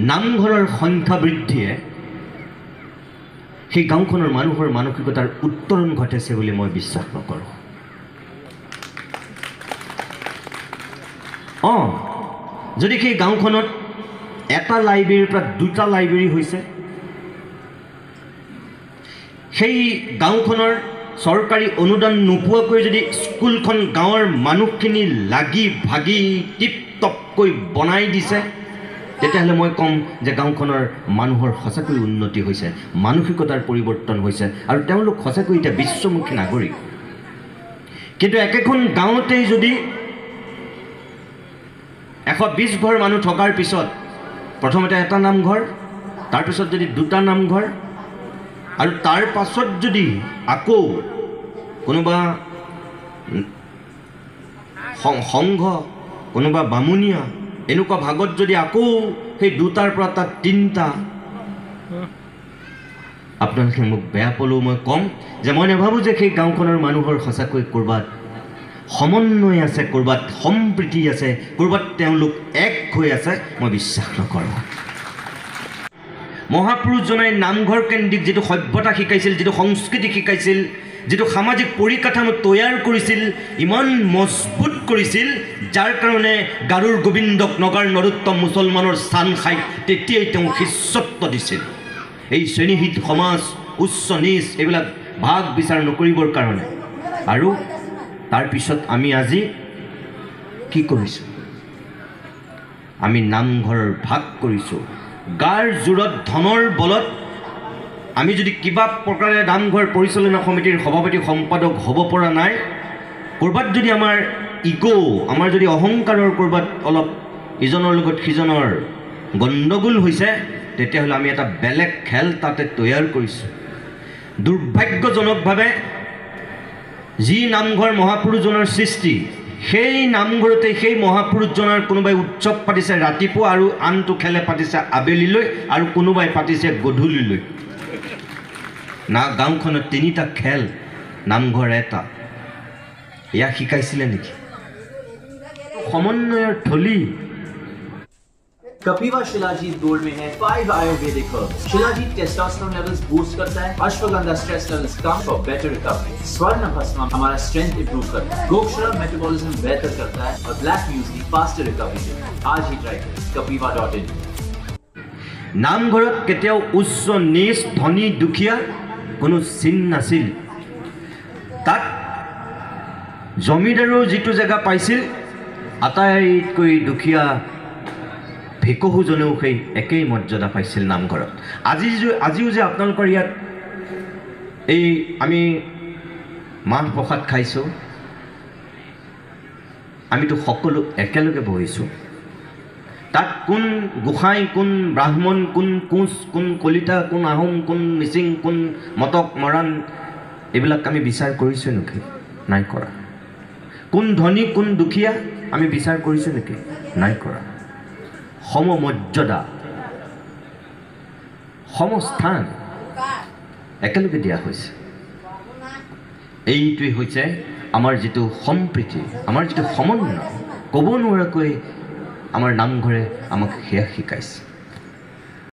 নামঘৰৰ সংখ্যা বৃদ্ধিয়ে সেই গাঁওখনৰ মানুহৰ মানসিকতাৰ উত্তৰণ ঘটাইছে বুলি মই বিশ্বাস নকৰোঁ। যদি সেই গাঁওখনত এটা লাইব্ৰেৰীৰ পৰা দুটা লাইব্ৰেৰী হৈছে, সেই গাঁওখনৰ চৰকাৰী অনুদান নোপোৱাকৈ যদি স্কুলখন গাঁৱৰ মানুহখিনি লাগি ভাগি টিপ টপকৈ বনাই দিছে, তেতিয়াহ'লে মই ক'ম যে গাঁওখনৰ মানুহৰ সঁচাকৈ উন্নতি হৈছে, মানসিকতাৰ পৰিৱৰ্তন হৈছে আৰু তেওঁলোক সঁচাকৈ এতিয়া বিশ্বমুখী নাগৰিক। কিন্তু একেখন গাঁৱতেই যদি 120 ঘৰ মানুহ থকাৰ পিছত প্ৰথমতে এটা নামঘৰ, তাৰপিছত যদি দুটা নামঘৰ আৰু তাৰ পাছত যদি আকৌ কোনোবা সংঘ, কোনোবা বামুণীয়া, এনেকুৱা ভাগত যদি আকৌ সেই দুটাৰ পৰা তাত তিনিটা, আপোনালোকে মোক বেয়া পালেও মই ক'ম যে মই নাভাবোঁ যে সেই গাঁওখনৰ মানুহৰ সঁচাকৈ ক'ৰবাত সমন্বয় আছে, ক'ৰবাত সম্প্ৰীতি আছে, ক'ৰবাত তেওঁলোক এক হৈ আছে, মই বিশ্বাস নকৰোঁ। মহাপুৰুষজনাই নামঘৰ কেন্দ্ৰিক যিটো সভ্যতা শিকাইছিল, যিটো সংস্কৃতি শিকাইছিল, যিটো সামাজিক পৰিকাঠামো তৈয়াৰ কৰিছিল, ইমান মজবুত কৰিছিল, যাৰ কাৰণে গাৰুৰ গোবিন্দক নগাৰ নৰোত্তম মুছলমানৰ স্থান খাই তেতিয়াই তেওঁ শিষ্যত্ব দিছিল। এই শ্ৰেণীহীন সমাজ, উচ্চ নীচ এইবিলাক ভাগ বিচাৰ নকৰিবৰ কাৰণে। আৰু তাৰপিছত আমি আজি কি কৰিছোঁ? আমি নামঘৰৰ ভাগ কৰিছোঁ। গাৰ জোৰত ধনৰ বলত আমি যদি কিবা প্ৰকাৰে নামঘৰ পৰিচালনা সমিতিৰ সভাপতি সম্পাদক হ'ব পৰা নাই, ক'ৰবাত যদি আমাৰ ইগ', আমাৰ যদি অহংকাৰৰ ক'ৰবাত অলপ ইজনৰ লগত সিজনৰ গণ্ডগোল হৈছে, তেতিয়াহ'লে আমি এটা বেলেগ খেল তাতে তৈয়াৰ কৰিছোঁ। দুৰ্ভাগ্যজনকভাৱে যি নামঘৰ মহাপুৰুষজনৰ সৃষ্টি, সেই নামঘৰতে সেই মহাপুৰুষজনৰ কোনোবাই উৎসৱ পাতিছে ৰাতিপুৱা আৰু আনটো খেলে পাতিছে আবেলিলৈ আৰু কোনোবাই পাতিছে গধূলিলৈ। গাঁওখনত তিনিটা খেল, নামঘৰ এটা। এয়া শিকাইছিলে নেকি? সমন্বয়ৰ থলী। कपिवा शिलाजीत गोल्ड में है 5 Ayurvedic herbs। Shilajit testosterone levels boost करता है, ashwagandha stress levels come for better recovery, स्वर्ण भस्म हमारा स्ट्रेंथ इंप्रूव करता है, गोक्षरा मेटाबॉलिज्म बेहतर करता है और ब्लैक म्यूस्ली फास्टर रिकवरी देता है। आज ही ट्राई करें kapiva.in। নামঘৰত কেতিয়াও উচ্চ নীচ ধনী দুখীয়া কোনো চিন নাছিল। তাত জমিদাৰৰ যিটো জেগা পাইছিল, আটাইতকৈ দুখীয়া ভিকহুজনেও সেই একেই মৰ্যাদা পাইছিল নামঘৰত। আজিও যে আপোনালোকৰ ইয়াত এই আমি মাহ প্ৰসাদ খাইছোঁ, আমিতো সকলো একেলগে বহিছোঁ। তাত কোন গোসাঁই, কোন ব্ৰাহ্মণ, কোন কোঁচ, কোন কলিতা, কোন আহোম, কোন মিচিং, কোন মটক মৰাণ, এইবিলাক আমি বিচাৰ কৰিছোঁ নেকি? নাই কৰা। কোন ধনী, কোন দুখীয়া আমি বিচাৰ কৰিছোঁ নেকি? নাই কৰা। সমমৰ্যাদা, সমস্থান একেলগে দিয়া হৈছে। এইটোৱেই হৈছে আমাৰ যিটো সম্প্ৰীতি, আমাৰ যিটো সমন্বয়, ক'ব নোৱাৰাকৈ আমাৰ নামঘৰে আমাক সেয়া শিকাইছে।